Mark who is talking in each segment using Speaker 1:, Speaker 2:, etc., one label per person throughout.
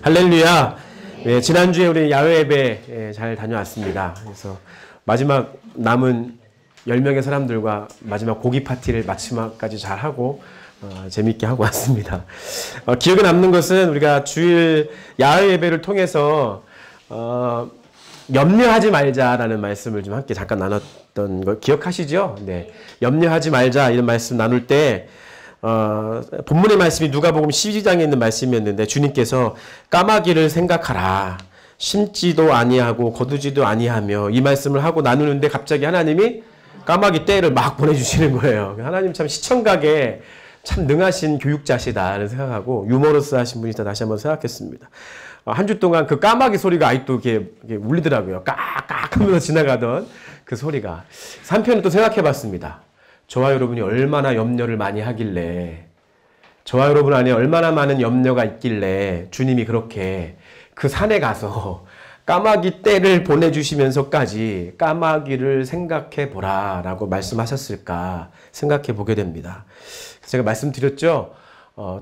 Speaker 1: 할렐루야. 네, 지난주에 우리 야외 예배 잘 다녀왔습니다. 그래서 마지막 남은 10명의 사람들과 마지막 고기 파티를 마지막까지 잘 하고 재밌게 하고 왔습니다. 기억에 남는 것은 우리가 주일 야외 예배를 통해서 염려하지 말자라는 말씀을 좀 함께 잠깐 나눴던 걸 기억하시죠? 네. 염려하지 말자 이런 말씀 나눌 때 본문의 말씀이 누가복음 12장에 있는 말씀이었는데 주님께서 까마귀를 생각하라. 심지도 아니하고 거두지도 아니하며 이 말씀을 하고 나누는데 갑자기 하나님이 까마귀 떼를 막 보내주시는 거예요. 하나님 참 시청각에 참 능하신 교육자시다는 생각하고 유머러스 하신 분이다 다시 한번 생각했습니다. 한 주 동안 그 까마귀 소리가 아직도 이렇게 울리더라고요. 깍깍 하면서 지나가던 그 소리가. 한편은 또 생각해 봤습니다. 저와 여러분이 얼마나 염려를 많이 하길래, 저와 여러분 안에 얼마나 많은 염려가 있길래 주님이 그렇게 그 산에 가서 까마귀 떼를 보내주시면서까지 까마귀를 생각해 보라 라고 말씀하셨을까 생각해 보게 됩니다. 제가 말씀드렸죠.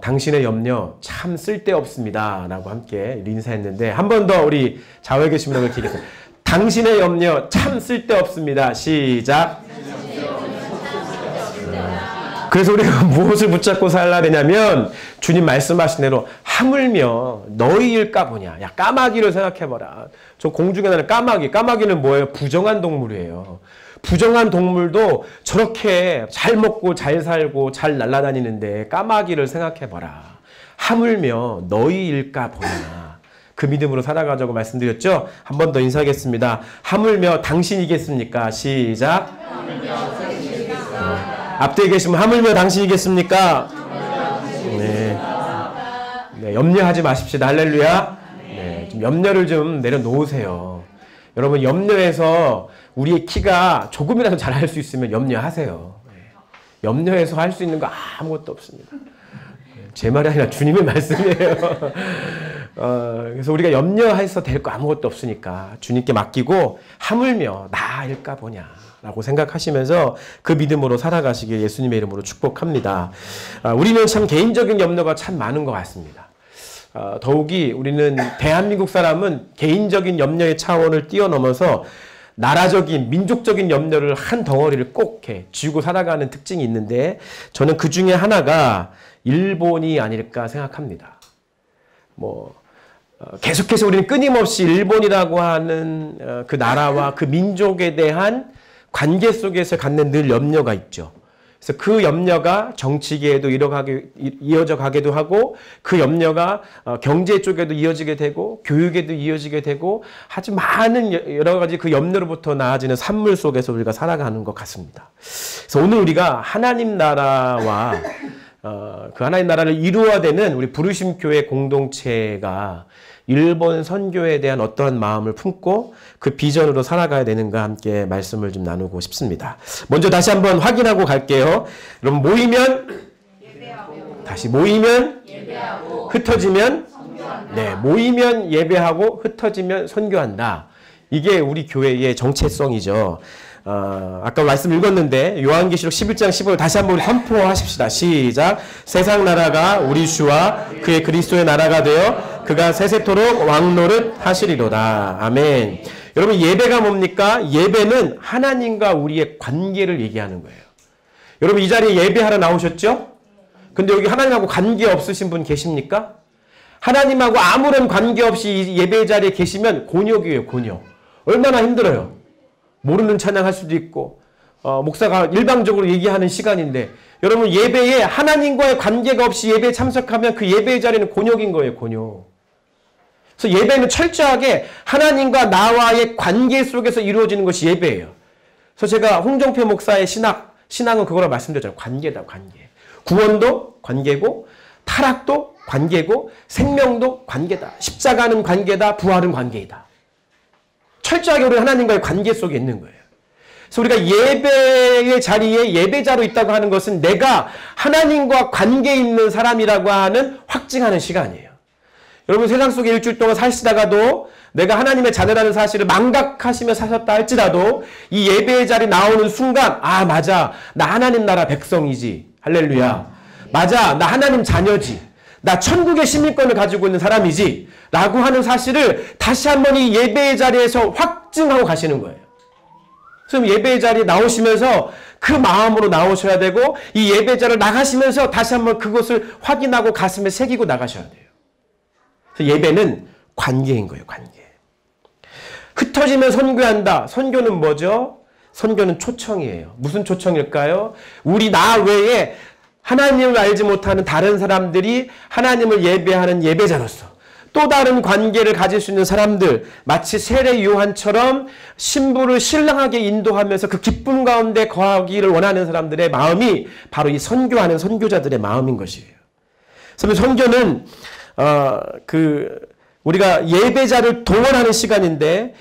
Speaker 1: 당신의 염려 참 쓸데없습니다 라고 함께 인사했는데 한 번 더 우리 좌우에 계신 분들 기겠습니다. 당신의 염려 참 쓸데없습니다. 시작. 그래서 우리가 무엇을 붙잡고 살라 되냐면 주님 말씀하신 대로 하물며 너희일까 보냐. 야, 까마귀를 생각해봐라. 저 공중에 나는 까마귀는 뭐예요? 부정한 동물이에요. 부정한 동물도 저렇게 잘 먹고 잘 살고 잘 날아다니는데 까마귀를 생각해봐라. 하물며 너희일까 보냐. 그 믿음으로 살아가자고 말씀드렸죠? 한 번 더 인사하겠습니다. 하물며 당신이겠습니까? 시작. 앞뒤에 계시면 하물며 당신이겠습니까? 네. 네, 염려하지 마십시다. 할렐루야. 네, 좀 염려를 좀 내려놓으세요. 여러분 염려해서 우리의 키가 조금이라도 잘할 수 있으면 염려하세요. 네. 염려해서 할 수 있는 거 아무것도 없습니다. 제 말이 아니라 주님의 말씀이에요. 그래서 우리가 염려해서 될 거 아무것도 없으니까 주님께 맡기고 하물며 나일까 보냐 라고 생각하시면서 그 믿음으로 살아가시길 예수님의 이름으로 축복합니다. 우리는 참 개인적인 염려가 참 많은 것 같습니다. 더욱이 우리는 대한민국 사람은 개인적인 염려의 차원을 뛰어넘어서 나라적인 민족적인 염려를 한 덩어리를 꼭 쥐고 살아가는 특징이 있는데 저는 그 중에 하나가 일본이 아닐까 생각합니다. 계속해서 우리는 끊임없이 일본이라고 하는 그 나라와 그 민족에 대한 관계 속에서 갖는 늘 염려가 있죠. 그래서 그 염려가 정치계에도 이어져 가기도 하고 그 염려가 경제 쪽에도 이어지게 되고 교육에도 이어지게 되고 아주 많은 여러 가지 그 염려로부터 나아지는 산물 속에서 우리가 살아가는 것 같습니다. 그래서 오늘 우리가 하나님 나라와 그 하나님 나라를 이루어야 되는 우리 부르심 교회 공동체가 일본 선교에 대한 어떠한 마음을 품고 그 비전으로 살아가야 되는가 함께 말씀을 좀 나누고 싶습니다. 먼저 다시 한번 확인하고 갈게요. 여러분 모이면 예배하고. 다시 모이면 예배하고. 흩어지면 선교한다. 네, 모이면 예배하고 흩어지면 선교한다. 이게 우리 교회의 정체성이죠. 아까 말씀 읽었는데 요한계시록 11장 15절 다시 한번 우리 선포하십시다. 시작. 세상 나라가 우리 주와 그의 그리스도의 나라가 되어 그가 세세토록 왕노릇 하시리로다. 아멘. 여러분 예배가 뭡니까? 예배는 하나님과 우리의 관계를 얘기하는 거예요. 여러분 이 자리에 예배하러 나오셨죠? 근데 여기 하나님하고 관계 없으신 분 계십니까? 하나님하고 아무런 관계 없이 이 예배 자리에 계시면 곤욕이에요. 곤욕. 얼마나 힘들어요. 모르는 찬양할 수도 있고 목사가 일방적으로 얘기하는 시간인데 여러분 예배에 하나님과의 관계가 없이 예배에 참석하면 그 예배의 자리는 곤욕인 거예요. 곤욕. 그래서 예배는 철저하게 하나님과 나와의 관계 속에서 이루어지는 것이 예배예요. 그래서 제가 홍정표 목사의 신앙은 그거라 말씀드렸잖아요. 관계다. 관계. 구원도 관계고 타락도 관계고 생명도 관계다. 십자가는 관계다. 부활은 관계이다. 철저하게 우리 하나님과의 관계 속에 있는 거예요. 그래서 우리가 예배의 자리에 예배자로 있다고 하는 것은 내가 하나님과 관계 있는 사람이라고 하는 확증하는 시간이에요. 여러분 세상 속에 일주일 동안 사시다가도 내가 하나님의 자녀라는 사실을 망각하시며 사셨다 할지라도 이 예배의 자리에 나오는 순간 아 맞아 나 하나님 나라 백성이지. 할렐루야. 맞아 나 하나님 자녀지. 나 천국의 시민권을 가지고 있는 사람이지 라고 하는 사실을 다시 한번 이 예배의 자리에서 확증하고 가시는 거예요. 그럼 예배의 자리에 나오시면서 그 마음으로 나오셔야 되고 이 예배 자리를 나가시면서 다시 한번 그것을 확인하고 가슴에 새기고 나가셔야 돼요. 그래서 예배는 관계인 거예요. 관계. 흩어지면 선교한다. 선교는 뭐죠? 선교는 초청이에요. 무슨 초청일까요? 우리 나 외에 하나님을 알지 못하는 다른 사람들이 하나님을 예배하는 예배자로서 또 다른 관계를 가질 수 있는 사람들, 마치 세례 요한처럼 신부를 신랑하게 인도하면서 그 기쁨 가운데 거하기를 원하는 사람들의 마음이 바로 이 선교하는 선교자들의 마음인 것이에요. 그래서 선교는 우리가 예배자를 동원하는 시간인데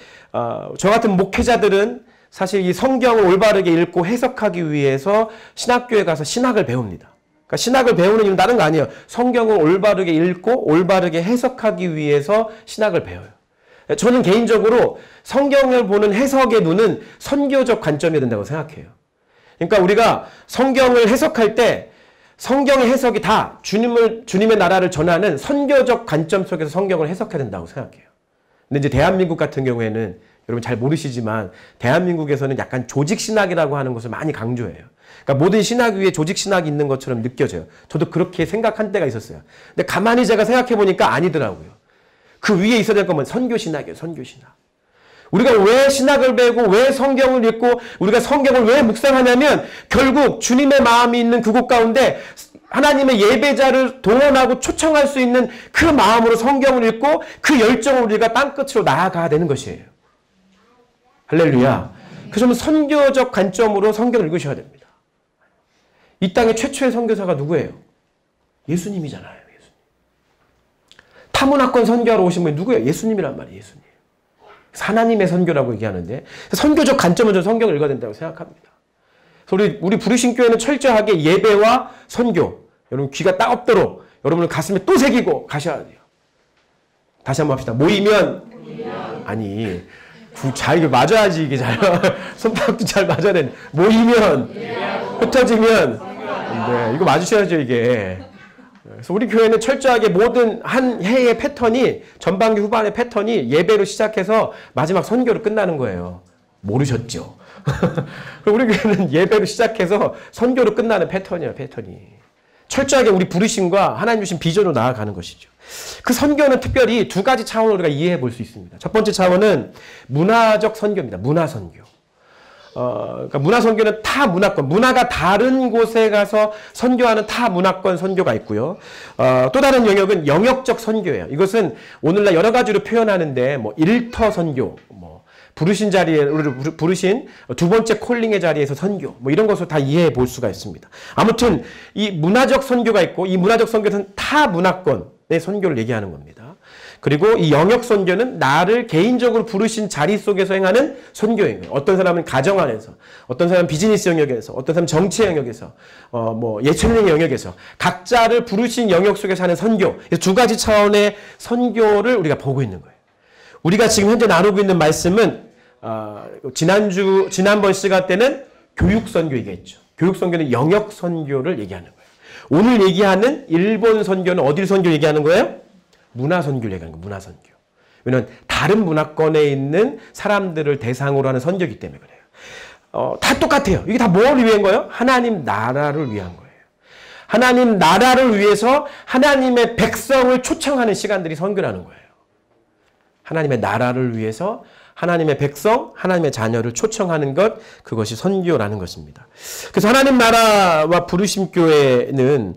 Speaker 1: 저 같은 목회자들은 사실 이 성경을 올바르게 읽고 해석하기 위해서 신학교에 가서 신학을 배웁니다. 그러니까 신학을 배우는 이유는 다른 거 아니에요. 성경을 올바르게 읽고 올바르게 해석하기 위해서 신학을 배워요. 저는 개인적으로 성경을 보는 해석의 눈은 선교적 관점이 된다고 생각해요. 그러니까 우리가 성경을 해석할 때 성경의 해석이 다 주님의 나라를 전하는 선교적 관점 속에서 성경을 해석해야 된다고 생각해요. 근데 이제 대한민국 같은 경우에는 여러분 잘 모르시지만 대한민국에서는 약간 조직신학이라고 하는 것을 많이 강조해요. 그러니까 모든 신학 위에 조직신학이 있는 것처럼 느껴져요. 저도 그렇게 생각한 때가 있었어요. 근데 가만히 제가 생각해 보니까 아니더라고요. 그 위에 있어야 될 거면 선교신학이에요. 선교신학. 우리가 왜 신학을 배우고 왜 성경을 읽고 우리가 성경을 왜 묵상하냐면 결국 주님의 마음이 있는 그곳 가운데 하나님의 예배자를 동원하고 초청할 수 있는 그 마음으로 성경을 읽고 그 열정을 우리가 땅끝으로 나아가야 되는 것이에요. 할렐루야. 그래서 선교적 관점으로 성경을 읽으셔야 됩니다. 이 땅의 최초의 선교사가 누구예요? 예수님이잖아요. 예수님. 타문화권 선교하러 오신 분이 누구예요? 예수님이란 말이에요. 예수님. 하나님의 선교라고 얘기하는데 선교적 관점으로 성경을 읽어야 된다고 생각합니다. 그래서 우리 부르신 교회는 철저하게 예배와 선교. 여러분 귀가 따갑도록 여러분을 가슴에 또 새기고 가셔야 돼요. 다시 한번 합시다. 모이면 아니 잘 이게 맞아야지 이게 잘 손바닥도 잘 맞아야 되는. 모이면 흩어지면 네, 이거 맞으셔야죠 이게. 그래서 우리 교회는 철저하게 모든 한 해의 패턴이 전반기 후반의 패턴이 예배로 시작해서 마지막 선교로 끝나는 거예요. 모르셨죠? 우리 교회는 예배로 시작해서 선교로 끝나는 패턴이에요. 패턴이. 철저하게 우리 부르심과 하나님 주신 비전으로 나아가는 것이죠. 그 선교는 특별히 두 가지 차원으로 우리가 이해해 볼 수 있습니다. 첫 번째 차원은 문화적 선교입니다. 문화 선교. 그러니까 문화 선교는 타 문화권, 문화가 다른 곳에 가서 선교하는 타 문화권 선교가 있고요. 또 다른 영역은 영역적 선교예요. 이것은 오늘날 여러 가지로 표현하는데 뭐 일터 선교, 뭐 부르신 자리에 우리를 부르신 두 번째 콜링의 자리에서 선교, 뭐 이런 것을 다 이해해 볼 수가 있습니다. 아무튼 이 문화적 선교가 있고 이 문화적 선교는 타 문화권의 선교를 얘기하는 겁니다. 그리고 이 영역 선교는 나를 개인적으로 부르신 자리 속에서 행하는 선교인 거예요. 어떤 사람은 가정 안에서, 어떤 사람은 비즈니스 영역에서, 어떤 사람은 정치 영역에서, 뭐 예체능 영역에서 각자를 부르신 영역 속에서 하는 선교. 두 가지 차원의 선교를 우리가 보고 있는 거예요. 우리가 지금 현재 나누고 있는 말씀은 지난번 시간 때는 교육 선교 얘기했죠. 교육 선교는 영역 선교를 얘기하는 거예요. 오늘 얘기하는 일본 선교는 어딜 선교 얘기하는 거예요? 문화 선교를 얘기하는 거예요. 문화 선교. 왜냐하면 다른 문화권에 있는 사람들을 대상으로 하는 선교이기 때문에 그래요. 다 똑같아요. 이게 다 뭘 위한 거예요? 하나님 나라를 위한 거예요. 하나님 나라를 위해서 하나님의 백성을 초청하는 시간들이 선교라는 거예요. 하나님의 나라를 위해서 하나님의 백성, 하나님의 자녀를 초청하는 것, 그것이 선교라는 것입니다. 그래서 하나님 나라와 부르심 교회는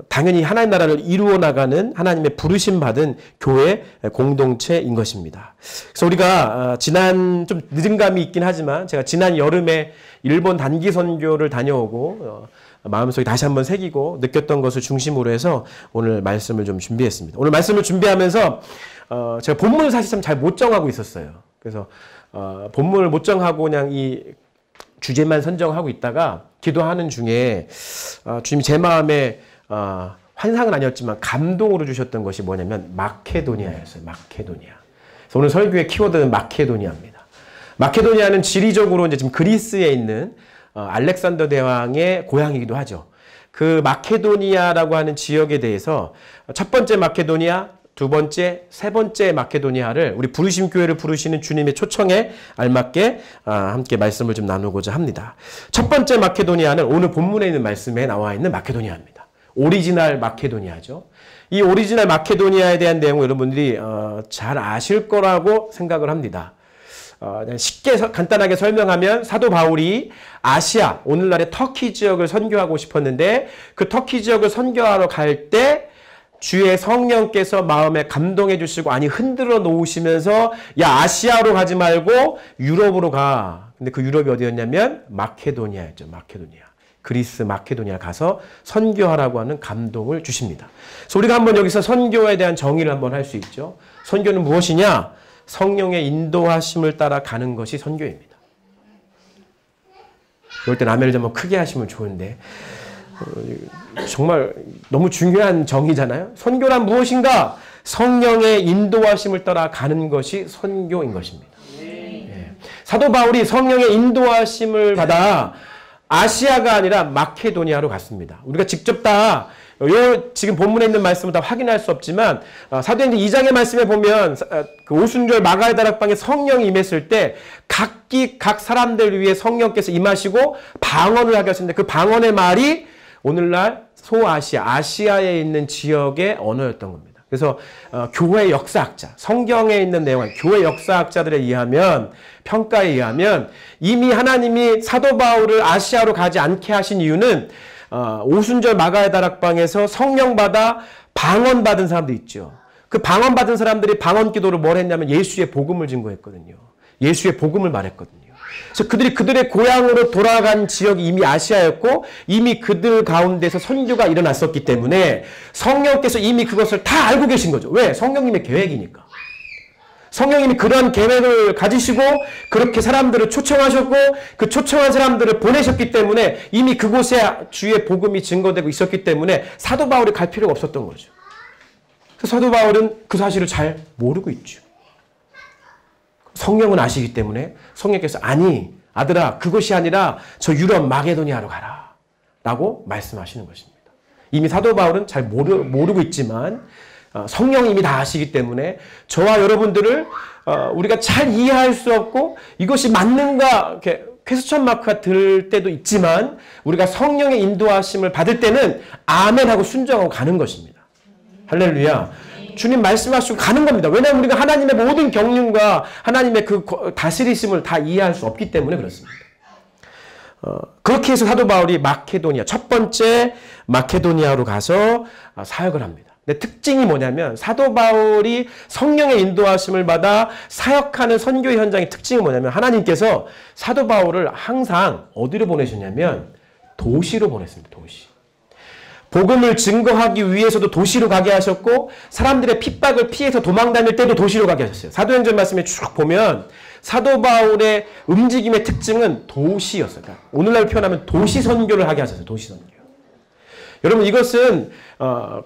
Speaker 1: 당연히 하나님 나라를 이루어 나가는 하나님의 부르심 받은 교회 공동체인 것입니다. 그래서 우리가 좀 늦은 감이 있긴 하지만 제가 지난 여름에 일본 단기 선교를 다녀오고 마음속에 다시 한번 새기고 느꼈던 것을 중심으로 해서 오늘 말씀을 좀 준비했습니다. 오늘 말씀을 준비하면서 제가 본문을 사실 참 잘 못 정하고 있었어요. 그래서 본문을 못 정하고 그냥 이 주제만 선정하고 있다가 기도하는 중에 주님이 제 마음에 환상은 아니었지만 감동으로 주셨던 것이 뭐냐면 마케도니아였어요. 마케도니아. 그래서 오늘 설교의 키워드는 마케도니아입니다. 마케도니아는 지리적으로 이제 지금 그리스에 있는 알렉산더 대왕의 고향이기도 하죠. 그 마케도니아라고 하는 지역에 대해서 첫 번째 마케도니아, 두 번째, 세 번째 마케도니아를 우리 부르심 교회를 부르시는 주님의 초청에 알맞게 함께 말씀을 좀 나누고자 합니다. 첫 번째 마케도니아는 오늘 본문에 있는 말씀에 나와 있는 마케도니아입니다. 오리지널 마케도니아죠. 이 오리지널 마케도니아에 대한 내용을 여러분들이 잘 아실 거라고 생각을 합니다. 쉽게 간단하게 설명하면 사도 바울이 아시아, 오늘날의 터키 지역을 선교하고 싶었는데 그 터키 지역을 선교하러 갈 때 주의 성령께서 마음에 감동해 주시고 아니 흔들어 놓으시면서 야 아시아로 가지 말고 유럽으로 가. 근데 그 유럽이 어디였냐면 마케도니아였죠. 마케도니아. 그리스 마케도니아 가서 선교하라고 하는 감동을 주십니다. 그래서 우리가 한번 여기서 선교에 대한 정의를 한번 할 수 있죠. 선교는 무엇이냐? 성령의 인도하심을 따라 가는 것이 선교입니다. 이럴 때 라면을 좀 크게 하시면 좋은데 정말 너무 중요한 정의잖아요. 선교란 무엇인가? 성령의 인도하심을 따라 가는 것이 선교인 것입니다. 네. 사도 바울이 성령의 인도하심을 받아 아시아가 아니라 마케도니아로 갔습니다. 우리가 직접 다 지금 본문에 있는 말씀을 다 확인할 수 없지만 사도행전 2장의 말씀에 보면 그 오순절 마가의 다락방에 성령이 임했을 때 각 사람들 위해 성령께서 임하시고 방언을 하게 하셨는데 그 방언의 말이 오늘날 아시아에 있는 지역의 언어였던 겁니다. 그래서 교회 역사학자, 성경에 있는 내용을 교회 역사학자들에 의하면 평가에 의하면 이미 하나님이 사도 바울을 아시아로 가지 않게 하신 이유는 오순절 마가의 다락방에서 성령 받아 방언 받은 사람도 있죠. 그 방언 받은 사람들이 방언 기도를 뭘 했냐면 예수의 복음을 증거했거든요. 예수의 복음을 말했거든요. 그래서 그들의 고향으로 돌아간 지역이 이미 아시아였고 이미 그들 가운데서 선교가 일어났었기 때문에 성령께서 이미 그것을 다 알고 계신 거죠. 왜? 성령님의 계획이니까. 성령님이 그런 계획을 가지시고 그렇게 사람들을 초청하셨고 그 초청한 사람들을 보내셨기 때문에 이미 그곳에 주의 복음이 증거되고 있었기 때문에 사도 바울이 갈 필요가 없었던 거죠. 그래서 사도 바울은 그 사실을 잘 모르고 있죠. 성령은 아시기 때문에 성령께서 아니 아들아 그것이 아니라 저 유럽 마게도니아로 가라 라고 말씀하시는 것입니다. 이미 사도 바울은 잘 모르고 있지만 성령이 이미 다 아시기 때문에 저와 여러분들을 우리가 잘 이해할 수 없고 이것이 맞는가 이렇게 퀘스천 마크가 들 때도 있지만 우리가 성령의 인도하심을 받을 때는 아멘 하고 순종하고 가는 것입니다. 할렐루야. 주님 말씀하시고 가는 겁니다. 왜냐하면 우리가 하나님의 모든 경륜과 하나님의 그 다스리심을 다 이해할 수 없기 때문에 그렇습니다. 그렇게 해서 사도 바울이 마케도니아, 첫 번째 마케도니아로 가서 사역을 합니다. 근데 특징이 뭐냐면 사도 바울이 성령의 인도하심을 받아 사역하는 선교 현장의 특징이 뭐냐면 하나님께서 사도 바울을 항상 어디로 보내셨냐면 도시로 보냈습니다. 도시. 복음을 증거하기 위해서도 도시로 가게 하셨고 사람들의 핍박을 피해서 도망 다닐 때도 도시로 가게 하셨어요. 사도행전 말씀에 쭉 보면 사도 바울의 움직임의 특징은 도시였어요. 그러니까 오늘날 표현하면 도시 선교를 하게 하셨어요. 도시 선교. 여러분 이것은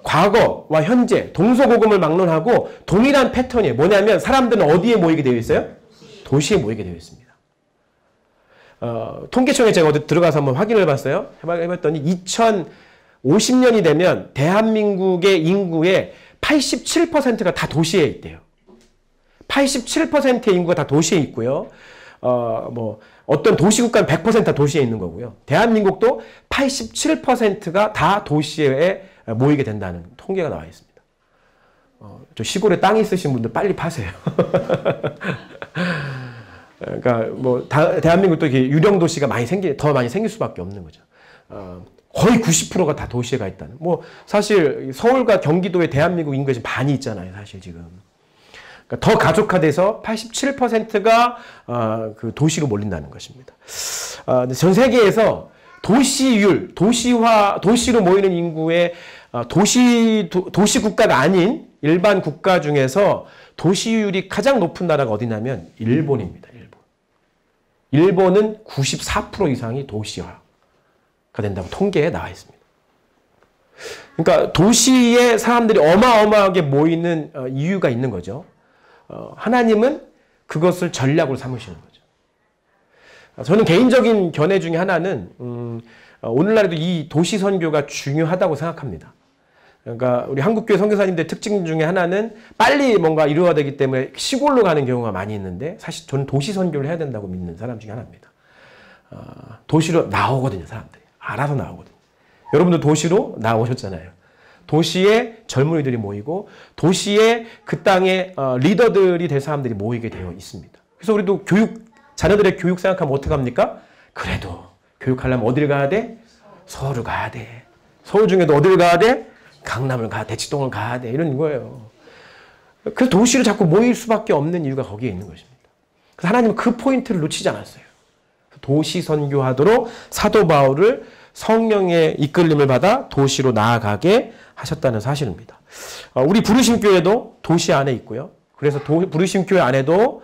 Speaker 1: 과거와 현재 동서고금을 막론하고 동일한 패턴이에요. 뭐냐면 사람들은 어디에 모이게 되어 있어요? 도시에 모이게 되어 있습니다. 통계청에 제가 어디 들어가서 한번 확인을 해봤어요. 해봤더니 2050년이 되면 대한민국의 인구의 87%가 다 도시에 있대요. 87%의 인구가 다 도시에 있고요. 어떤 도시국가는 100% 다 도시에 있는 거고요. 대한민국도 87%가 다 도시에 모이게 된다는 통계가 나와 있습니다. 저 시골에 땅이 있으신 분들 빨리 파세요. 그러니까 대한민국도 이렇게 유령 도시가 더 많이 생길 수밖에 없는 거죠. 거의 90%가 다 도시에 가 있다는. 사실 서울과 경기도에 대한민국 인구의 지금 반이 있잖아요. 사실 지금. 그러니까 더 가족화돼서 87%가 그 도시로 몰린다는 것입니다. 전 세계에서 도시율, 도시로 모이는 인구의 도시 국가가 아닌 일반 국가 중에서 도시율이 가장 높은 나라가 어디냐면 일본입니다. 일본은 94% 이상이 도시화가 된다고 통계에 나와 있습니다. 그러니까 도시에 사람들이 어마어마하게 모이는 이유가 있는 거죠. 하나님은 그것을 전략으로 삼으시는 거죠. 저는 개인적인 견해 중에 하나는 오늘날에도 이 도시 선교가 중요하다고 생각합니다. 그러니까 우리 한국교회 선교사님들의 특징 중에 하나는 빨리 뭔가 이루어야 되기 때문에 시골로 가는 경우가 많이 있는데 사실 저는 도시 선교를 해야 된다고 믿는 사람 중에 하나입니다. 도시로 나오거든요, 사람들이. 알아서 나오거든요. 여러분도 도시로 나오셨잖아요. 도시에 젊은이들이 모이고 도시에 그 땅의 리더들이 될 사람들이 모이게 되어 있습니다. 그래서 우리도 자녀들의 교육 생각하면 어떻게 합니까? 그래도 교육하려면 어딜 가야 돼? 서울을 가야 돼. 서울 중에도 어딜 가야 돼? 강남을 가야 돼. 대치동을 가야 돼. 이런 거예요. 그래서 도시로 자꾸 모일 수밖에 없는 이유가 거기에 있는 것입니다. 그래서 하나님은 그 포인트를 놓치지 않았어요. 도시 선교하도록 사도 바울을 성령의 이끌림을 받아 도시로 나아가게 하셨다는 사실입니다. 우리 부르심교회도 도시 안에 있고요. 그래서 부르심교회 안에도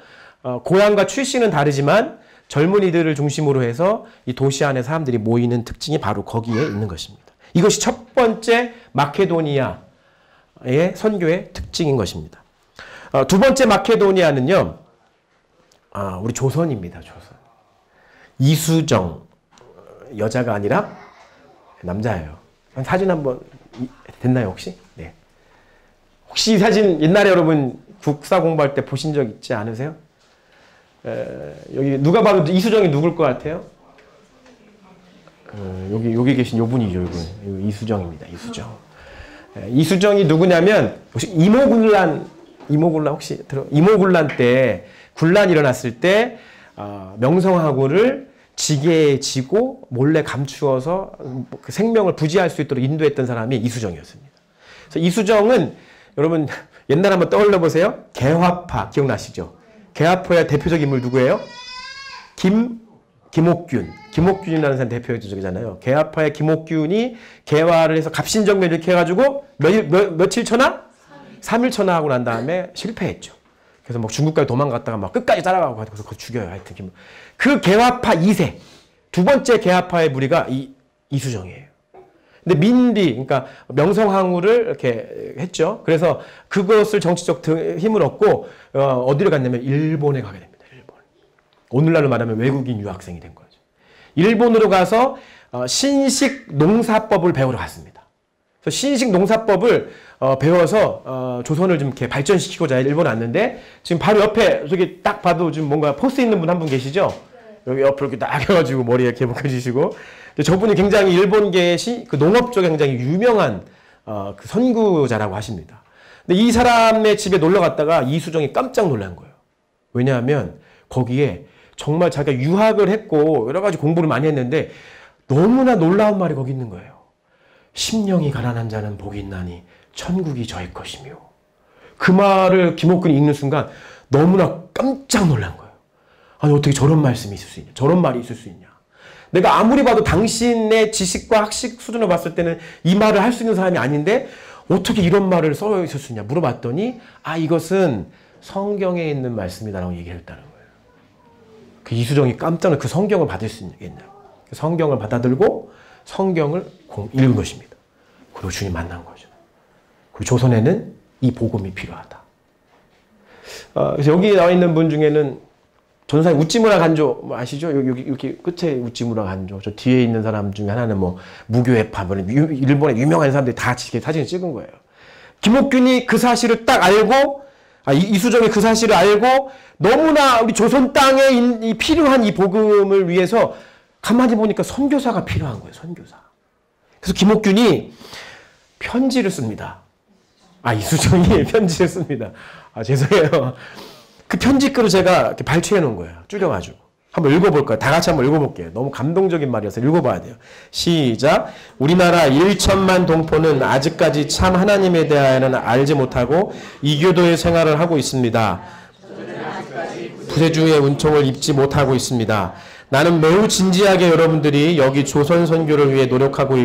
Speaker 1: 고향과 출신은 다르지만 젊은이들을 중심으로 해서 이 도시 안에 사람들이 모이는 특징이 바로 거기에 있는 것입니다. 이것이 첫 번째 마케도니아의 선교의 특징인 것입니다. 두 번째 마케도니아는요, 우리 조선입니다. 조선. 이수정, 여자가 아니라 남자예요. 사진 한번 됐나요, 혹시? 네. 혹시 이 사진 옛날에 여러분 국사 공부할 때 보신 적 있지 않으세요? 여기 누가 봐도 이수정이 누굴 것 같아요? 여기 계신 요 분이죠, 이분. 이수정입니다. 이수정. 이수정이 누구냐면 혹시 이모군란 혹시 이모군란 때 군란이 일어났을 때 명성황후를 지게에 지고 몰래 감추어서 그 생명을 부지할 수 있도록 인도했던 사람이 이수정이었습니다. 그래서 이수정은 여러분 옛날 한번 떠올려 보세요. 개화파 기억나시죠? 개화파의 대표적 인물 누구예요? 김옥균. 김옥균이라는 사람 대표적이잖아요. 개화파의 김옥균이 개화를 해서 갑신정변 이렇게 해가지고 며칠 천하? 3일 천하하고 난 다음에 실패했죠. 그래서 막 중국까지 도망갔다가 막 끝까지 따라가고 그래서 그거 죽여요. 하여튼 그 개화파 2세 두 번째 개화파의 무리가 이수정이에요. 근데 민디 그러니까 명성황후를 이렇게 했죠. 그래서 그것을 정치적 힘을 얻고 어디를 갔냐면 일본에 가게 됩니다. 일본. 오늘날로 말하면 외국인 유학생이 된 거죠. 일본으로 가서 신식 농사법을 배우러 갔습니다. 그래서 신식 농사법을 배워서 조선을 좀 이렇게 발전시키고자 일본 왔는데 지금 바로 옆에 저기 딱 봐도 지금 뭔가 포스 있는 분 한 분 계시죠? 여기 옆으로 이렇게 딱 해가지고 머리에 이렇게 묶어주시고 저분이 굉장히 일본계의 그 농업 쪽에 굉장히 유명한 그 선구자라고 하십니다. 근데 이 사람의 집에 놀러 갔다가 이수정이 깜짝 놀란 거예요. 왜냐하면 거기에 정말 자기가 유학을 했고 여러 가지 공부를 많이 했는데 너무나 놀라운 말이 거기 있는 거예요. 심령이 가난한 자는 복이 있나니 천국이 저의 것이며. 그 말을 김옥근이 읽는 순간 너무나 깜짝 놀란 거예요. 아니 어떻게 저런 말씀이 있을 수 있냐. 저런 말이 있을 수 있냐. 내가 아무리 봐도 당신의 지식과 학식 수준을 봤을 때는 이 말을 할 수 있는 사람이 아닌데 어떻게 이런 말을 써 있을 수 있냐 물어봤더니 이것은 성경에 있는 말씀이다라고 얘기를 했다는 거예요. 그 이수정이 깜짝 놀라 그 성경을 받을 수 있냐고. 성경을 받아들고 성경을 읽은 것입니다. 그리고 주님 만난 거죠. 그리고 조선에는 이 복음이 필요하다. 그래서 여기 나와 있는 분 중에는 전사님 우찌무라 간조 아시죠? 여기 이렇게 끝에 우찌무라 간조. 저 뒤에 있는 사람 중에 하나는 무교회파, 일본의 유명한 사람들이 다 사진을 찍은 거예요. 김옥균이 그 사실을 딱 알고 이수정이 그 사실을 알고 너무나 우리 조선 땅에 필요한 이 복음을 위해서 가만히 보니까 선교사가 필요한 거예요. 선교사. 그래서 김옥균이 편지를 씁니다. 이수정이 편지를 씁니다. 죄송해요. 그 편지글을 제가 이렇게 발췌해 놓은 거예요. 줄여가지고. 한번 읽어볼까요? 다 같이 한번 읽어볼게요. 너무 감동적인 말이어서 읽어봐야 돼요. 시작. 우리나라 1천만 동포는 아직까지 참 하나님에 대하여는 알지 못하고 이교도의 생활을 하고 있습니다. 부재주의 은총을 입지 못하고 있습니다. 나는 매우 진지하게 여러분들이 여기 조선 선교를 위해 노력하고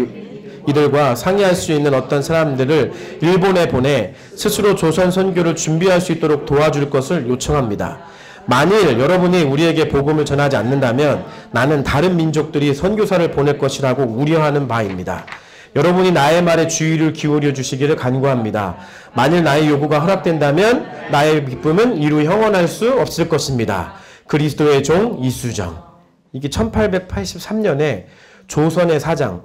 Speaker 1: 이들과 상의할 수 있는 어떤 사람들을 일본에 보내 스스로 조선 선교를 준비할 수 있도록 도와줄 것을 요청합니다. 만일 여러분이 우리에게 복음을 전하지 않는다면 나는 다른 민족들이 선교사를 보낼 것이라고 우려하는 바입니다. 여러분이 나의 말에 주의를 기울여 주시기를 간구합니다. 만일 나의 요구가 허락된다면 나의 기쁨은 이루 형언할 수 없을 것입니다. 그리스도의 종 이수정. 이게 1883년에 조선의 사정,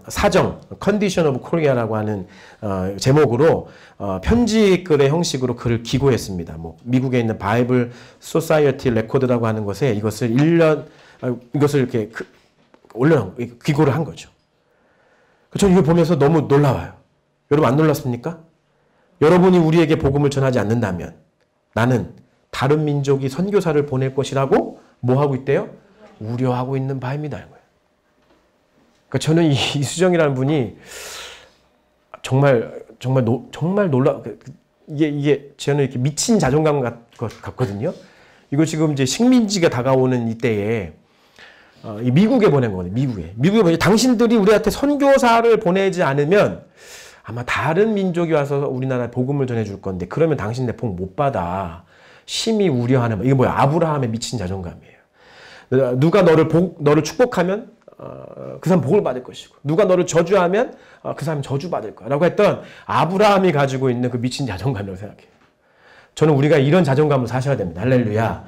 Speaker 1: 컨디션 오브 코리아라고 하는 제목으로 편지글의 형식으로 글을 기고했습니다. 뭐 미국에 있는 바이블 소사이어티 레코드라고 하는 것에 이것을 이것을 이렇게 기고를 한 거죠. 저는 이걸 보면서 너무 놀라워요. 여러분 안 놀랐습니까? 여러분이 우리에게 복음을 전하지 않는다면 나는 다른 민족이 선교사를 보낼 것이라고 뭐 하고 있대요? 우려하고 있는 바입니다. 그러니까 저는 이수정이라는 분이 정말 놀라. 이게 저는 이렇게 미친 자존감 같거든요. 이거 지금 이제 식민지가 다가오는 이때에 미국에 보낸 거거든요. 미국에 보내. 당신들이 우리한테 선교사를 보내지 않으면 아마 다른 민족이 와서 우리나라에 복음을 전해줄 건데 그러면 당신 내 복 못 받아. 심히 우려하는. 이게 뭐야? 아브라함의 미친 자존감이에요. 누가 너를 축복하면 그 사람 복을 받을 것이고 누가 너를 저주하면 그 사람 저주받을 거야 라고 했던 아브라함이 가지고 있는 그 미친 자존감이라고 생각해요. 저는 우리가 이런 자존감으로 사셔야 됩니다. 할렐루야.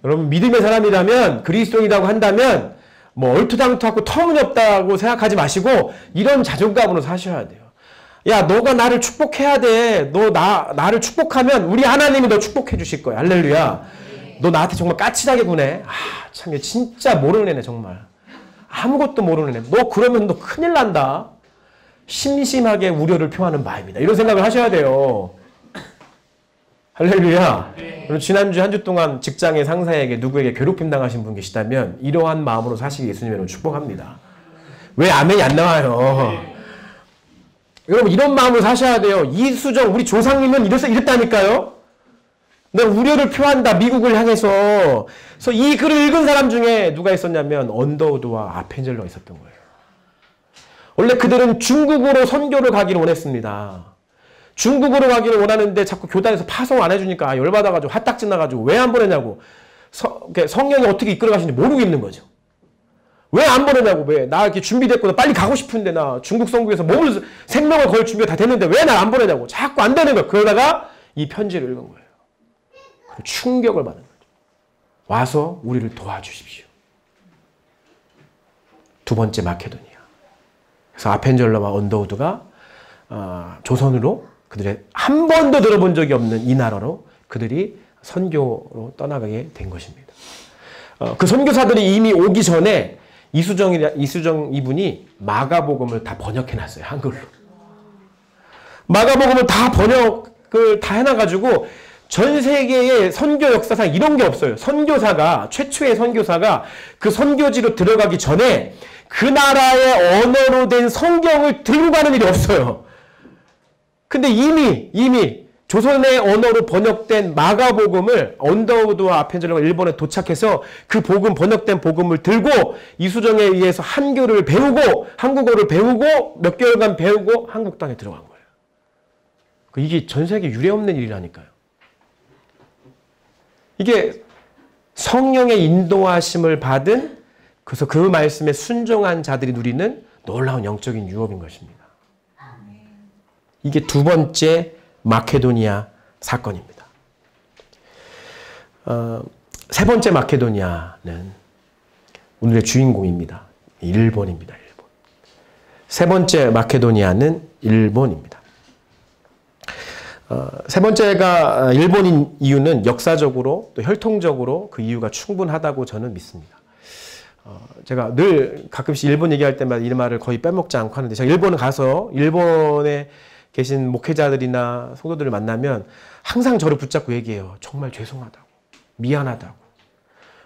Speaker 1: 여러분 믿음의 사람이라면 그리스도인이라고 한다면 뭐 얼토당토하고 터무니없다고 생각하지 마시고 이런 자존감으로 사셔야 돼요. 야 너가 나를 축복해야 돼. 너 나를 축복하면 우리 하나님이 너 축복해 주실 거야. 할렐루야. 너 나한테 정말 까칠하게 구네. 참 진짜 모르는 애네 정말. 아무것도 모르는 애. 너 그러면 너 큰일 난다. 심심하게 우려를 표하는 바입니다. 이런 생각을 하셔야 돼요. 할렐루야. 네. 지난주 한 주 동안 직장의 상사에게 누구에게 괴롭힘 당하신 분 계시다면 이러한 마음으로 사시기 예수님으로 축복합니다. 왜 아멘이 안 나와요? 네. 여러분 이런 마음으로 사셔야 돼요. 이수정 우리 조상님은 이랬다니까요. 내가 우려를 표한다. 미국을 향해서. 그래서 이 글을 읽은 사람 중에 누가 있었냐면 언더우드와 아펜젤러가 있었던 거예요. 원래 그들은 중국으로 선교를 가기를 원했습니다. 중국으로 가기를 원하는데 자꾸 교단에서 파송 안 해주니까 열받아가지고 화딱지 나가지고 왜 안 보내냐고. 성령이 어떻게 이끌어가시는지 모르고 있는 거죠. 왜 안 보내냐고. 왜 나 이렇게 준비됐고 나 빨리 가고 싶은데 나 중국 선교에서 생명을 걸 준비가 다 됐는데 왜 날 안 보내냐고. 자꾸 안 되는 거예요. 그러다가 이 편지를 읽은 거예요. 충격을 받는 거죠. 와서 우리를 도와주십시오. 두 번째 마케도니아. 그래서 아펜젤러와 언더우드가 조선으로 그들의 한 번도 들어본 적이 없는 이 나라로 그들이 선교로 떠나가게 된 것입니다. 그 선교사들이 이미 오기 전에 이수정 이분이 마가복음을 다 번역해놨어요. 한글로. 마가복음을 다 번역을 다 해놔가지고 전 세계의 선교 역사상 이런 게 없어요. 최초의 선교사가 그 선교지로 들어가기 전에 그 나라의 언어로 된 성경을 들고 가는 일이 없어요. 근데 이미 조선의 언어로 번역된 마가복음을 언더우드와 아펜젤러가 일본에 도착해서 그 번역된 복음을 들고 이수정에 의해서 한글을 배우고 한국어를 배우고 몇 개월간 배우고 한국 땅에 들어간 거예요. 이게 전 세계 유례 없는 일이라니까요. 이게 성령의 인도하심을 받은 그래서 그 말씀에 순종한 자들이 누리는 놀라운 영적인 유업인 것입니다. 이게 두 번째 마케도니아 사건입니다. 세 번째 마케도니아는 오늘의 주인공입니다. 일본입니다. 일본. 세 번째 마케도니아는 일본입니다. 세 번째가 일본인 이유는 역사적으로 또 혈통적으로 그 이유가 충분하다고 저는 믿습니다. 제가 늘 가끔씩 일본 얘기할 때마다 이 말을 거의 빼먹지 않고 하는데 제가 일본에 가서 일본에 계신 목회자들이나 성도들을 만나면 항상 저를 붙잡고 얘기해요. 정말 죄송하다고. 미안하다고.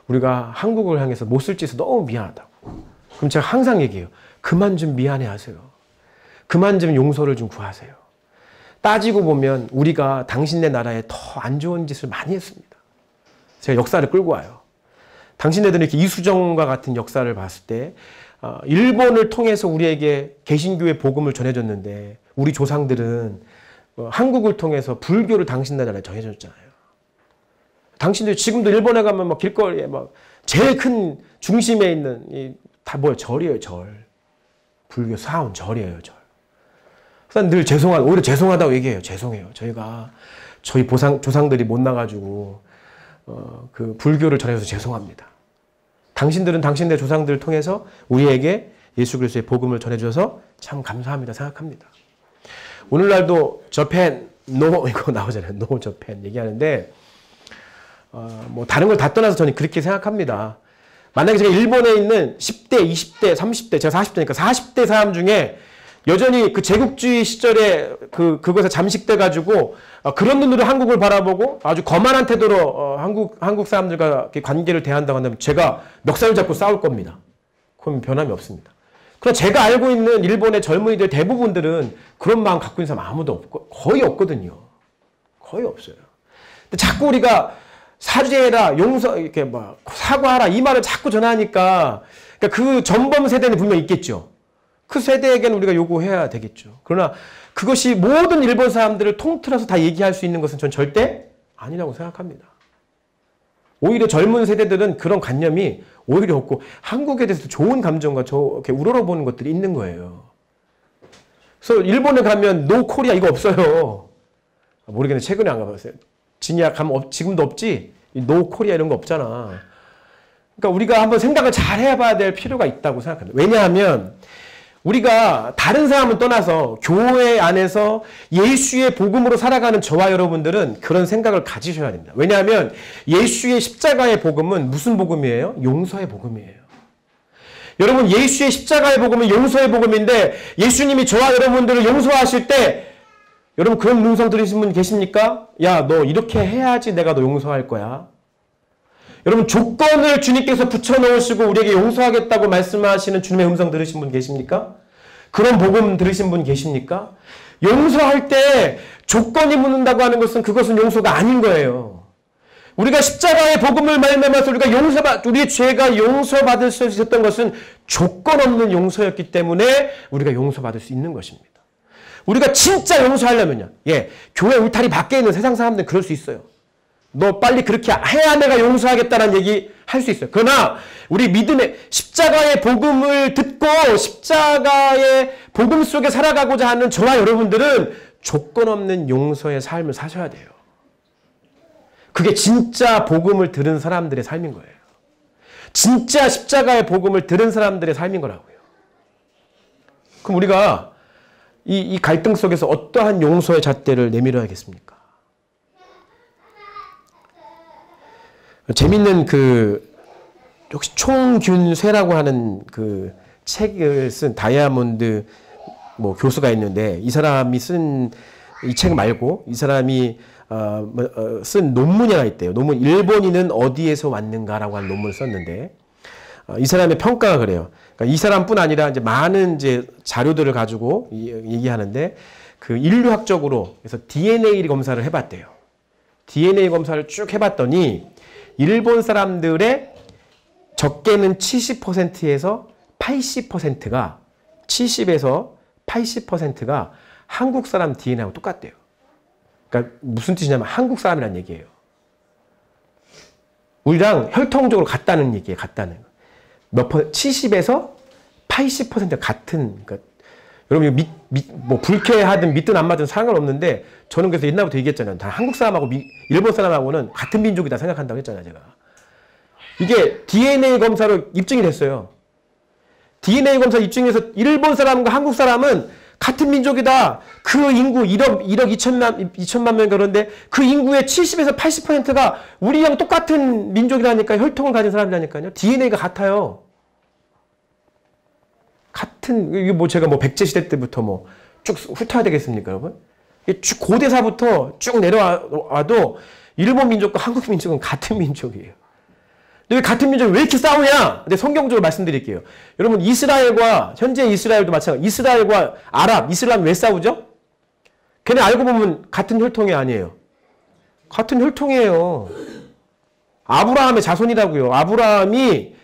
Speaker 1: 우리가 한국을 향해서 못쓸 짓을 너무 미안하다고. 그럼 제가 항상 얘기해요. 그만 좀 미안해 하세요. 그만 좀 용서를 좀 구하세요. 따지고 보면 우리가 당신네 나라에 더 안 좋은 짓을 많이 했습니다. 제가 역사를 끌고 와요. 당신네들은 이렇게 이수정과 같은 역사를 봤을 때 일본을 통해서 우리에게 개신교의 복음을 전해줬는데 우리 조상들은 한국을 통해서 불교를 당신 나라에 전해줬잖아요. 당신들 지금도 일본에 가면 막 길거리에 막 제일 큰 중심에 있는 다 뭐예요? 절이에요, 절. 불교 사원 절이에요, 절. 그래서 늘 오히려 죄송하다고 얘기해요. 죄송해요. 저희 조상들이 못 나가지고 그 불교를 전해서 죄송합니다. 당신들은 당신네 조상들을 통해서 우리에게 예수 그리스도의 복음을 전해주셔서 참 감사합니다 생각합니다. 오늘날도 저펜 노 이거 나오잖아요. 노 저펜 얘기하는데 뭐 다른 걸 다 떠나서 저는 그렇게 생각합니다. 만약에 제가 일본에 있는 10대, 20대, 30대, 제가 40대니까 40대 사람 중에 여전히 그 제국주의 시절에 그것에 잠식돼가지고 그런 눈으로 한국을 바라보고 아주 거만한 태도로 한국 사람들과 관계를 대한다고 한다면 제가 멱살 잡고 싸울 겁니다. 그럼 변함이 없습니다. 그러나 제가 알고 있는 일본의 젊은이들 대부분들은 그런 마음 갖고 있는 사람 아무도 없고 거의 없거든요. 거의 없어요. 근데 자꾸 우리가 사죄해라, 이렇게 사과하라 이 말을 자꾸 전하니까 그러니까 그 전범 세대는 분명히 있겠죠. 그 세대에게는 우리가 요구해야 되겠죠. 그러나 그것이 모든 일본 사람들을 통틀어서 다 얘기할 수 있는 것은 전 절대 아니라고 생각합니다. 오히려 젊은 세대들은 그런 관념이 오히려 없고 한국에 대해서 좋은 감정과 이렇게 우러러보는 것들이 있는 거예요. 그래서 일본에 가면 노 코리아 이거 없어요. 모르겠네. 최근에 안 가봤어요. 진이야 가면 지금도 없지? 노 코리아 이런 거 없잖아. 그러니까 우리가 한번 생각을 잘 해봐야 될 필요가 있다고 생각합니다. 왜냐하면 우리가 다른 사람을 떠나서 교회 안에서 예수의 복음으로 살아가는 저와 여러분들은 그런 생각을 가지셔야 됩니다. 왜냐하면 예수의 십자가의 복음은 무슨 복음이에요? 용서의 복음이에요. 여러분 예수의 십자가의 복음은 용서의 복음인데 예수님이 저와 여러분들을 용서하실 때 여러분 그런 음성 들으신 분 계십니까? 야, 너 이렇게 해야지 내가 너 용서할 거야. 여러분 조건을 주님께서 붙여놓으시고 우리에게 용서하겠다고 말씀하시는 주님의 음성 들으신 분 계십니까? 그런 복음 들으신 분 계십니까? 용서할 때 조건이 묻는다고 하는 것은 그것은 용서가 아닌 거예요. 우리가 십자가의 복음을 말미암아서 우리의 죄가 용서받을 수 있었던 것은 조건 없는 용서였기 때문에 우리가 용서받을 수 있는 것입니다. 우리가 진짜 용서하려면요. 교회 울타리 밖에 있는 세상 사람들은 그럴 수 있어요. 너 빨리 그렇게 해야 내가 용서하겠다는 얘기 할 수 있어요. 그러나 우리 믿음의 십자가의 복음을 듣고 십자가의 복음 속에 살아가고자 하는 저와 여러분들은 조건 없는 용서의 삶을 사셔야 돼요. 그게 진짜 복음을 들은 사람들의 삶인 거예요. 진짜 십자가의 복음을 들은 사람들의 삶인 거라고요. 그럼 우리가 이 갈등 속에서 어떠한 용서의 잣대를 내밀어야겠습니까? 재밌는 혹시 총균쇠라고 하는 책을 쓴 다이아몬드 교수가 있는데 이 사람이 쓴 이 책 말고 이 사람이 쓴 논문이 하나 있대요. 논문 일본인은 어디에서 왔는가라고 하는 논문을 썼는데 이 사람의 평가가 그래요. 그러니까 이 사람뿐 아니라 이제 많은 자료들을 가지고 얘기하는데 인류학적으로 그래서 DNA 검사를 해봤대요. DNA 검사를 쭉 해봤더니 일본 사람들의 적게는 70%에서 80%가 70에서 80%가 한국 사람 DNA하고 똑같대요. 그러니까 무슨 뜻이냐면 한국 사람이라는 얘기예요. 우리랑 혈통적으로 같다는 얘기예요. 같다는. 몇 퍼센트? 70에서 80% 같은. 그러니까 여러분 불쾌하든 믿든 안 맞든 상관없는데 저는 그래서 옛날부터 얘기했잖아요. 다 한국 사람하고 일본 사람하고는 같은 민족이다 생각한다고 했잖아요. 제가. 이게 DNA 검사로 입증이 됐어요. DNA 검사 입증해서 일본 사람과 한국 사람은 같은 민족이다. 그 인구 1억 2천만 명 그런데 그 인구의 70에서 80%가 우리랑 똑같은 민족이라니까요. 혈통을 가진 사람이라니까요. DNA가 같아요. 이게 제가 백제 시대 때부터 쭉 훑어야 되겠습니까, 여러분? 쭉 고대사부터 쭉 내려와도 일본 민족과 한국 민족은 같은 민족이에요. 근데 왜 같은 민족이 왜 이렇게 싸우냐? 근데 성경적으로 말씀드릴게요. 여러분, 현재 이스라엘도 마찬가지. 이스라엘과 이슬람이 왜 싸우죠? 걔네 알고 보면 같은 혈통이 아니에요. 같은 혈통이에요. 아브라함의 자손이라고요. 아브라함의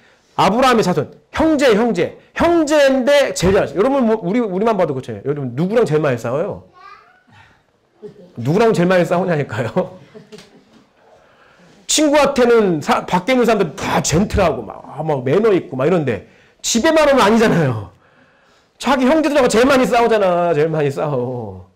Speaker 1: 자손. 형제인데 제일 잘. 여러분, 우리만 봐도 그렇잖아요. 여러분, 누구랑 제일 많이 싸워요? 누구랑 제일 많이 싸우냐니까요. 친구한테는 밖에 있는 사람들 다 젠틀하고 막 매너 있고 이런데 집에만 오면 아니잖아요. 자기 형제들하고 제일 많이 싸우잖아. 제일 많이 싸워.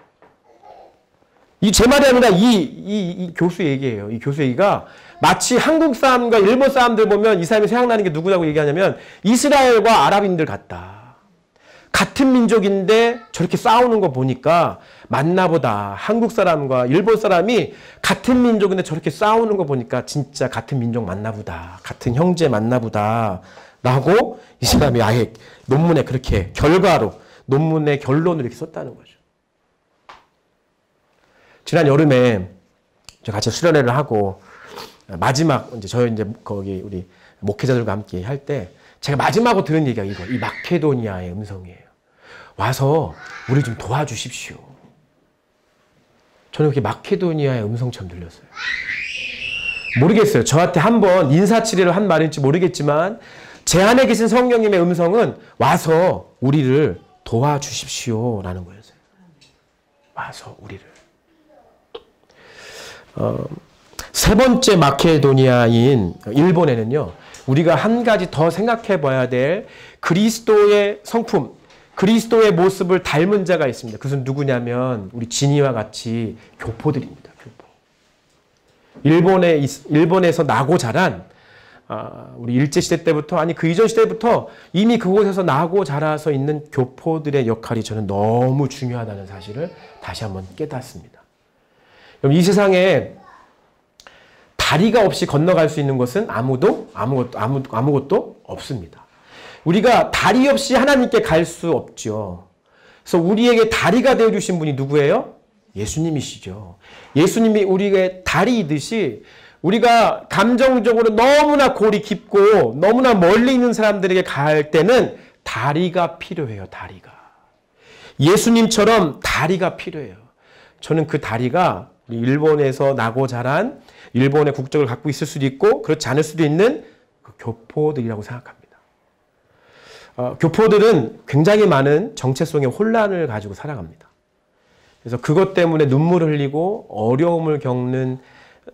Speaker 1: 제 말이 아니라 이 교수 얘기예요. 이 교수 얘기가 마치 한국 사람과 일본 사람들 보면 이 사람이 생각나는 게 누구라고 얘기하냐면 이스라엘과 아랍인들 같다. 같은 민족인데 저렇게 싸우는 거 보니까 맞나보다. 한국 사람과 일본 사람이 같은 민족인데 저렇게 싸우는 거 보니까 진짜 같은 민족 맞나보다. 같은 형제 맞나보다. 라고 이 사람이 아예 논문에 그렇게 결과로, 논문의 결론을 이렇게 썼다는 거죠. 지난 여름에 저 같이 수련회를 하고 마지막 이제 거기 우리 목회자들과 함께 할 때 제가 마지막으로 들은 얘기가 이거, 이 마케도니아의 음성이에요. 와서 우리 좀 도와주십시오. 저는 그렇게 마케도니아의 음성처럼 들렸어요. 모르겠어요. 저한테 한번 인사치레를 한 말인지 모르겠지만 제 안에 계신 성령님의 음성은 와서 우리를 도와주십시오라는 거였어요. 와서 우리를. 세 번째 마케도니아인 일본에는요, 우리가 한 가지 더 생각해 봐야 될 그리스도의 성품, 그리스도의 모습을 닮은 자가 있습니다. 그것은 누구냐면 우리 진이와 같이 교포들입니다. 교포. 일본에서 나고 자란 우리 일제시대 때부터, 아니 그 이전 시대부터 이미 그곳에서 나고 자라서 있는 교포들의 역할이 저는 너무 중요하다는 사실을 다시 한번 깨닫습니다. 그럼 이 세상에 다리가 없이 건너갈 수 있는 것은 아무것도 없습니다. 우리가 다리 없이 하나님께 갈 수 없죠. 그래서 우리에게 다리가 되어주신 분이 누구예요? 예수님이시죠. 예수님이 우리에게 다리이듯이 우리가 감정적으로 너무나 골이 깊고 너무나 멀리 있는 사람들에게 갈 때는 다리가 필요해요. 다리가. 예수님처럼 다리가 필요해요. 저는 그 다리가 일본에서 나고 자란 일본의 국적을 갖고 있을 수도 있고 그렇지 않을 수도 있는 그 교포들이라고 생각합니다. 교포들은 굉장히 많은 정체성의 혼란을 가지고 살아갑니다. 그래서 그것 때문에 눈물을 흘리고 어려움을 겪는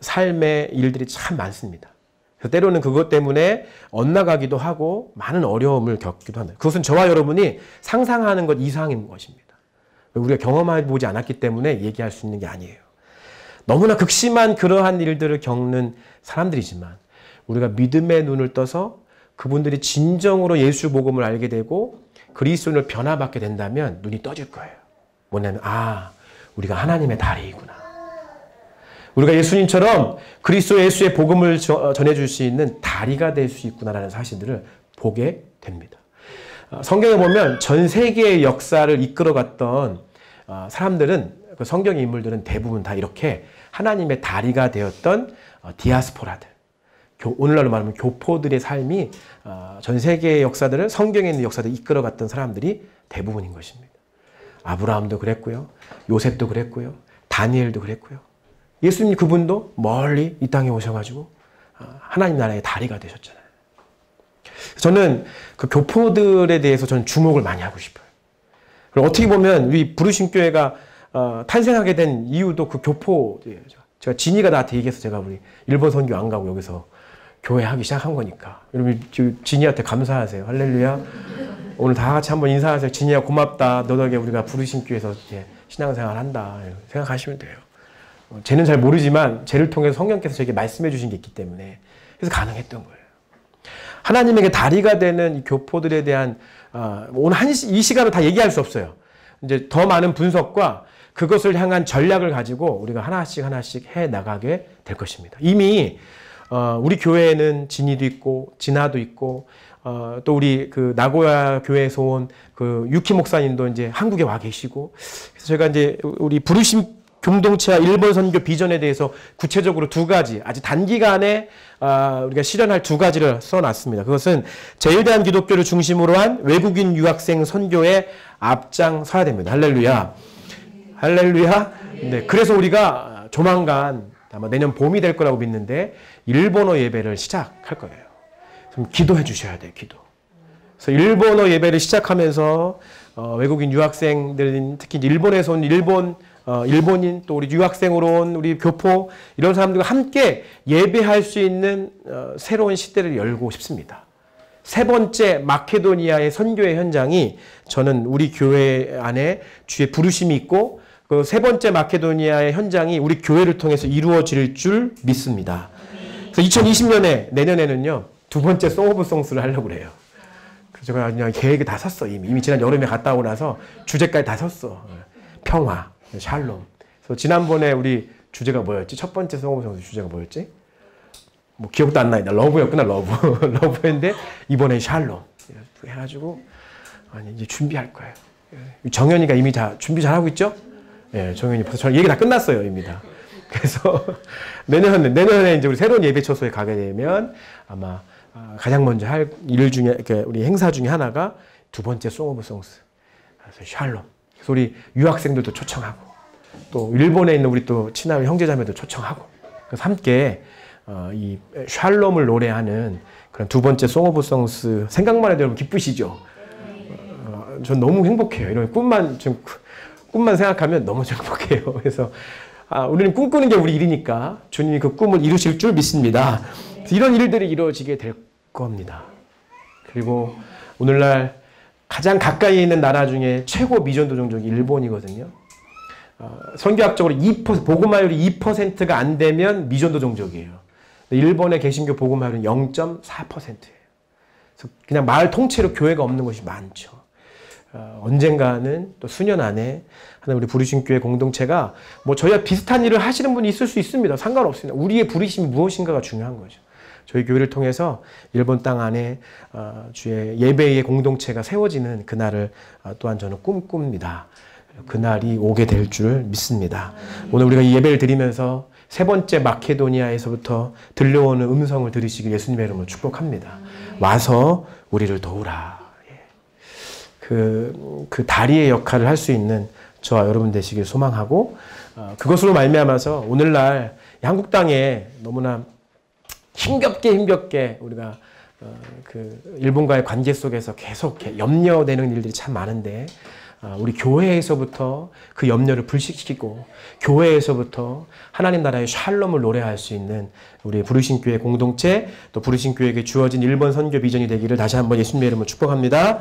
Speaker 1: 삶의 일들이 참 많습니다. 그래서 때로는 그것 때문에 엇나가기도 하고 많은 어려움을 겪기도 합니다. 그것은 저와 여러분이 상상하는 것 이상인 것입니다. 우리가 경험해보지 않았기 때문에 얘기할 수 있는 게 아니에요. 너무나 극심한 그러한 일들을 겪는 사람들이지만 우리가 믿음의 눈을 떠서 그분들이 진정으로 예수 복음을 알게 되고 그리스도인을 변화받게 된다면 눈이 떠질 거예요. 뭐냐면 우리가 하나님의 다리이구나. 우리가 예수님처럼 그리스도 예수의 복음을 전해줄 수 있는 다리가 될 수 있구나라는 사실들을 보게 됩니다. 성경에 보면 전 세계의 역사를 이끌어갔던 사람들은, 그 성경의 인물들은 대부분 다 이렇게 하나님의 다리가 되었던 디아스포라들, 오늘날로 말하면 교포들의 삶이 전 세계의 역사들을, 성경에 있는 역사들을 이끌어갔던 사람들이 대부분인 것입니다. 아브라함도 그랬고요. 요셉도 그랬고요. 다니엘도 그랬고요. 예수님 그분도 멀리 이 땅에 오셔가지고 하나님 나라의 다리가 되셨잖아요. 저는 그 교포들에 대해서 저는 주목을 많이 하고 싶어요. 그리고 어떻게 보면 우리 부르심교회가 탄생하게 된 이유도 그 교포예요. 제가 진이가 나한테 얘기해서 제가 우리 일본 선교 안 가고 여기서 교회 하기 시작한 거니까. 여러분 진이한테 감사하세요. 할렐루야. 오늘 다 같이 한번 인사하세요. 진이야 고맙다. 너 덕에 우리가 부르심교회에서 신앙생활 한다. 생각하시면 돼요. 쟤는 잘 모르지만 쟤를 통해서 성령께서 저에게 말씀해 주신 게 있기 때문에 그래서 가능했던 거예요. 하나님에게 다리가 되는 이 교포들에 대한 오늘 이 시간을 다 얘기할 수 없어요. 이제 더 많은 분석과 그것을 향한 전략을 가지고 우리가 하나씩 해 나가게 될 것입니다. 이미 우리 교회에는 진이도 있고 진아도 있고 또 우리 그 나고야 교회에서 온 그 유키 목사님도 이제 한국에 와 계시고, 그래서 제가 이제 우리 부르심 공동체와 일본 선교 비전에 대해서 구체적으로 두 가지, 아주 단기간에 우리가 실현할 두 가지를 써놨습니다. 그것은 제1대한 기독교를 중심으로 한 외국인 유학생 선교에 앞장서야 됩니다. 할렐루야. 할렐루야. 네, 그래서 우리가 조만간 아마 내년 봄이 될 거라고 믿는데 일본어 예배를 시작할 거예요. 그럼 기도해 주셔야 돼요. 기도. 그래서 일본어 예배를 시작하면서 외국인 유학생들, 특히 일본에서 온 일본인, 또 우리 유학생으로 온 우리 교포, 이런 사람들과 함께 예배할 수 있는 새로운 시대를 열고 싶습니다. 세 번째 마케도니아의 선교의 현장이 저는 우리 교회 안에 주의 부르심이 있고, 그 세 번째 마케도니아의 현장이 우리 교회를 통해서 이루어질 줄 믿습니다. 그래서 2020년에, 내년에는요, 두 번째 송 오브 송스를 하려고 그래요. 그래서 제가 그냥 계획을 다 썼어. 이미 지난 여름에 갔다 오고 나서 주제까지 다 썼어. 평화, 샬롬. 그래서 지난번에 우리 주제가 뭐였지? 첫 번째 송호성수 주제가 뭐였지? 뭐 기억도 안 나니까 러브였구나. 러브. 러브였는데 이번에 샬롬 해가지고 아니 이제 준비할 거예요. 정현이가 이미 다 준비 잘하고 있죠? 예, 정현이 벌써 저 얘기 다 끝났어요, 이미 다. 그래서 내년에 이제 우리 새로운 예배 처소에 가게 되면 아마 가장 먼저 할 일 중에 우리 행사 중에 하나가 두 번째 송 오브 송스. 그래서 샬롬. 그래서 우리 유학생들도 초청하고 또 일본에 있는 우리 또 친한 형제자매도 초청하고 그래서 함께 이 샬롬을 노래하는 그런 두 번째 송 오브 송스 생각만 해도 여러분 기쁘시죠? 전 너무 행복해요. 이런 꿈만 생각하면 너무 행복해요. 그래서 우리는 꿈꾸는 게 우리 일이니까 주님이 그 꿈을 이루실 줄 믿습니다. 이런 일들이 이루어지게 될 겁니다. 그리고 오늘날 가장 가까이 있는 나라 중에 최고 미전도 종족이 일본이거든요. 선교학적으로 2%, 복음화율이 2%가 안 되면 미전도 종족이에요. 일본의 개신교 복음화율은 0.4%예요. 그래서 그냥 마을 통째로 교회가 없는 곳이 많죠. 언젠가는 또 수년 안에 하나님 우리 부르신 교회 공동체가 뭐 저희와 비슷한 일을 하시는 분이 있을 수 있습니다. 상관없습니다. 우리의 부르심이 무엇인가가 중요한 거죠. 저희 교회를 통해서 일본 땅 안에 주의 예배의 공동체가 세워지는 그날을 또한 저는 꿈꿉니다. 그날이 오게 될 줄 믿습니다. 오늘 우리가 이 예배를 드리면서 세 번째 마케도니아에서부터 들려오는 음성을 들으시길 예수님의 이름으로 축복합니다. 와서 우리를 도우라. 그 다리의 역할을 할 수 있는 저와 여러분 되시길 소망하고 그것으로 말미암아서 오늘날 한국 땅에 너무나 힘겹게 우리가 그 일본과의 관계 속에서 계속 염려되는 일들이 참 많은데 우리 교회에서부터 그 염려를 불식시키고 교회에서부터 하나님 나라의 샬롬을 노래할 수 있는 우리 부르신 교회 공동체 또 부르신 교회에게 주어진 일본 선교 비전이 되기를 다시 한번 예수님의 이름으로 축복합니다.